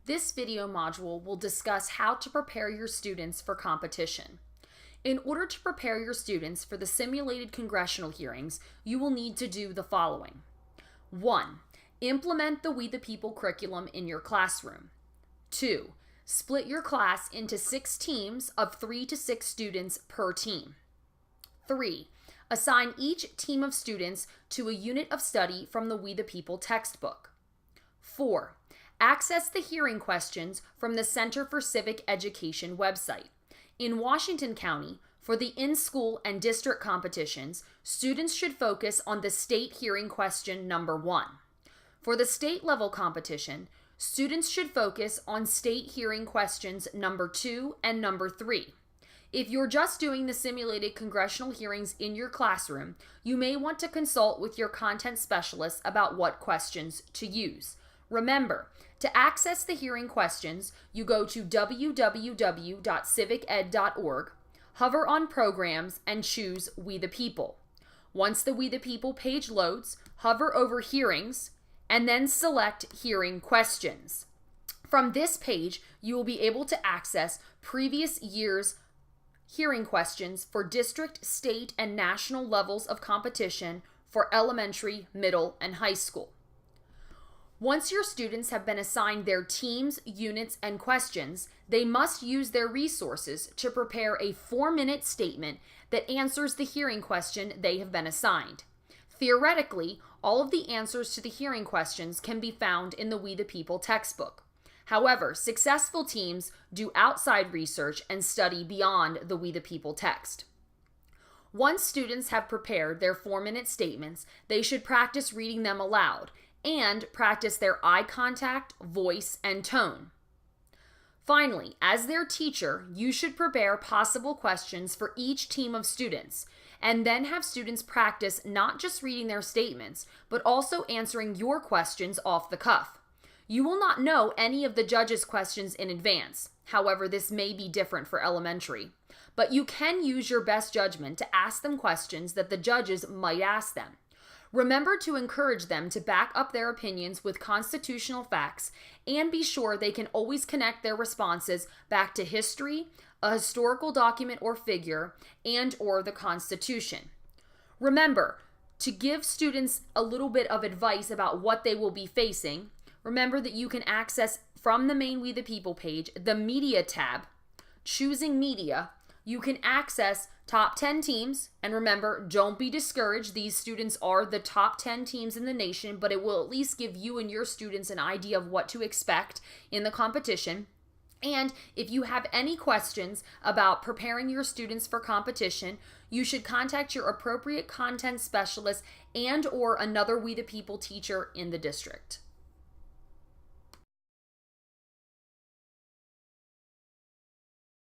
This video module will discuss how to prepare your students for competition. In order to prepare your students for the simulated congressional hearings, you will need to do the following. 1. Implement the We the People curriculum in your classroom. 2. Split your class into 6 teams of 3 to 6 students per team. 3. Assign each team of students to a unit of study from the We the People textbook. 4. Access the hearing questions from the Center for Civic Education website. In Washington County, for the in-school and district competitions, students should focus on the state hearing question number 1. For the state level competition, students should focus on state hearing questions number 2 and number 3. If you're just doing the simulated congressional hearings in your classroom, you may want to consult with your content specialist about what questions to use. Remember, to access the hearing questions, you go to www.civiced.org, hover on Programs, and choose We the People. Once the We the People page loads, hover over Hearings, and then select Hearing Questions. From this page, you will be able to access previous year's hearing questions for district, state, and national levels of competition for elementary, middle, and high school. Once your students have been assigned their teams, units, and questions, they must use their resources to prepare a 4-minute statement that answers the hearing question they have been assigned. Theoretically, all of the answers to the hearing questions can be found in the We the People textbook. However, successful teams do outside research and study beyond the We the People text. Once students have prepared their 4-minute statements, they should practice reading them aloud and practice their eye contact, voice, and tone. Finally, as their teacher, you should prepare possible questions for each team of students, and then have students practice not just reading their statements, but also answering your questions off the cuff. You will not know any of the judges' questions in advance. However, this may be different for elementary. But you can use your best judgment to ask them questions that the judges might ask them. Remember to encourage them to back up their opinions with constitutional facts, and be sure they can always connect their responses back to history, a historical document or figure, and/or the Constitution. Remember to give students a little bit of advice about what they will be facing. Remember that you can access from the main We the People page the Media tab. Choosing Media, you can access top 10 teams, and remember, don't be discouraged. These students are the top 10 teams in the nation, but it will at least give you and your students an idea of what to expect in the competition. And if you have any questions about preparing your students for competition, you should contact your appropriate content specialist and/or another We the People teacher in the district.